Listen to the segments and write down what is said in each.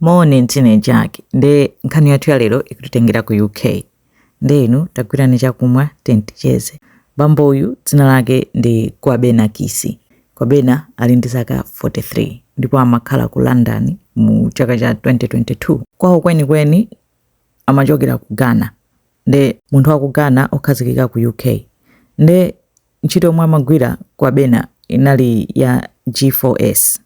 Morning teenage yake nde nkhani yathu ya lero ikutitengera ku UK. Nde inu tagwirani chakumwa ticheze. Bambo uyu dzina lake ndi Kwabena Kisi. Kwabena ali ndi zaka 43 ndipo amakhala ku London mu chaka cha 2022. Kwawo kweni amachokera ku Ghana. Nde munthu wa ku Ghana okhazikika ku UK. Nde ntchito yomwe amagwira Kwabena inali ya G4S.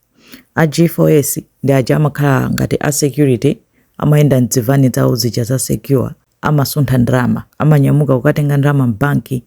A G4S ndi aja amakhala ngati a security, amayenda mdzivani zawo zija za secure, amasuntha ndrama, amanyamuka kukatenga ndrama mbanki,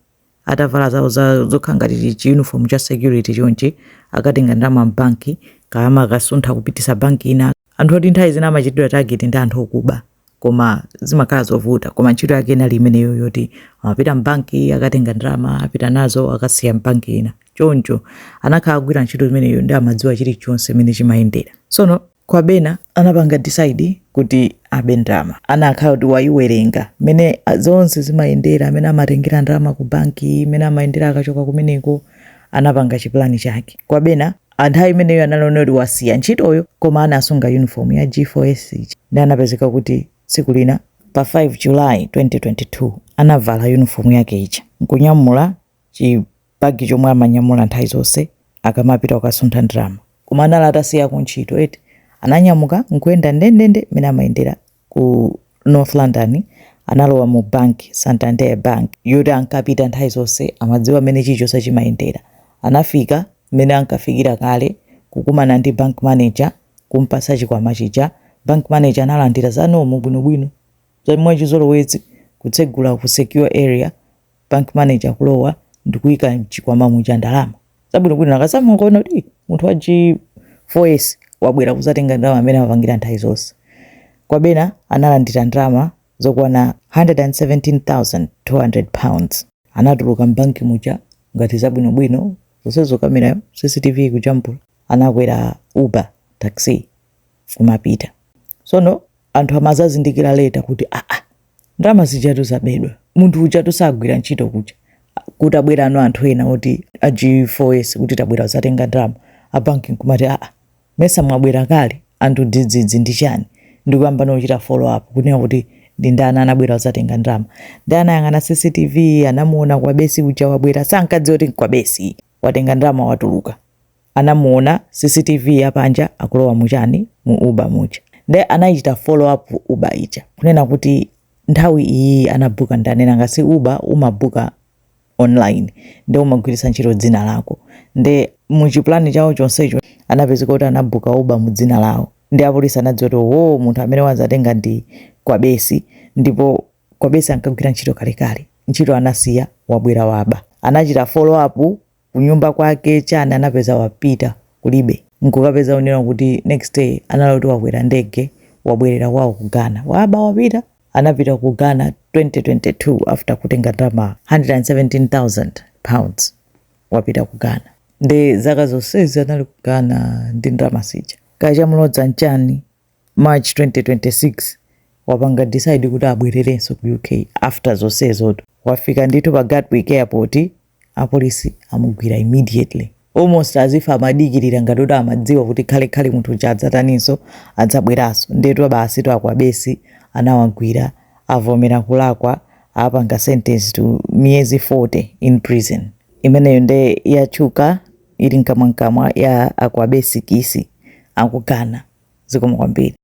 atavala zawo zokhala ngati uniform cha security chonchi, akatenga ndrama mbanki, kama akasuntha kupitisa banki ina. Anthu oti nthawi zina amachitidwa target ndi anthu okuba, koma zimakhala zovuta, koma ntchito yake inali imeneyo yoti amapita mbanki akatenga ndrama, apita nazo akasiya mbanki ina. Choncho anakhala agwira ntchito imeneyo ndi amadziwa chilichonse imene chimayendera. Sono Kwabena anapanga decide kuti abe ndrama. Anakhala kuti wayiwerenga mene zonse zimayendera, amene amatengera ndrama ku banki, mene amayendera akachoka kumeneko, anapanga chipulani chake. Kwabena anthawi imeneyo analona kuti wasiya ntchitoyo, koma anasunga uniform ya G4S. Ndi anapezeka kuti tsiku lina pa 5 July 2022 anavala uniform yake ija, nkunyamula chibagi chomwe amanyamula nthawi zonse akamapita ukasuntha ndrama. Koma anali atasiya ku ntchito eti ananyamuka nkuyenda ndendende mene amayendera ku North London. Analowa mu bank, Santander Bank, yoti ankapita nthawi zonse amadziwa mene chilichonse chimayendera. Anafika mene ankafikira kale kukumana ndi bank manager, kumpasa chikwama chija. Bank manager analandira zanomo bwinobwino zomwe chizolowezi kutsegula ku secure area. Bank manager kulowa ndikuyika chikwama muja ndalama zabwinobwino, akasamuona kuti munthu wa G4S wabwera kuzatenga ndrama amene amapangira nthawi zonse. Kwabena analandira ndrama zokwana 117,200 pounds. Anatuluka mbanki muja ngati zabwinobwino, zonsezo kamera CCTV kujampula. Anakwera Uber taxi kumapita. Sono anthu amazazindikira leta kuti ndrama zijatu zabedwa, munthu ujatu sagwira ntchito kuja, kuti abwera ano anthu ena oti a G4S kuti tabwera kuzatenga ndrama. A banki nkumati mesa mwabwera kale, anthu dzidzidzi ndi chani, ndikuyamba nochita follow up kunena kuti ndi ndani anabwera kuzatenga ndrama. Ndi anayang'ana CCTV, anamuona Kwabesi uja wabwera, sankadziwa kuti Kwabesi watenga ndrama watuluka. Anamuona CCTV yapanja akulowa muchani mu Uber muja. Ndi anachita follow up Uber ija kunena kuti nthawi iyi anabuka ndani, ngasi Uber umabuka online ndi umagwiritsa ntchito dzina lako. Ndi muchipulani chawo chonsecho anapezeka kuti anabuka Uber mu dzina lawo. Ndi apolisi anadziwa kuti munthu amene wazatenga ndi Kwabesi, ndipo Kwabesi ankagwira ntchito kalekale, ntchito anasiya wabwera waba. Anachita follow up kunyumba kwake chani, anapeza wapita kulibe. Nkukapeza unena kuti next day analoti wabwera ndege wabwerera kwawo ku Ghana. Waba wapita, anapita ku Ghana 2022 after kutenga ndrama 117,000 pounds wapita ku Ghana. Ndi zaka zonsezi anali ku Ghana ndi ndrama sija. Kachamulodza nchani March 2026 wapanga decide kuti abwererenso ku UK after zonsezo. Wafika ndithu pa Gatwick airport, apolisi amugwira immediately, almost as if amadikirira ngati kuti amadziwa kuti khale munthu uja adzataninso adzabweranso. Ndetu basi to Kwabesi anawagwira, avomera kulakwa, apanga sentence to miyezi 40 in prison. Imeneyo nde yachuka ili nkamwa ya Kwabena Kisi akugana. Zikomo kwambiri.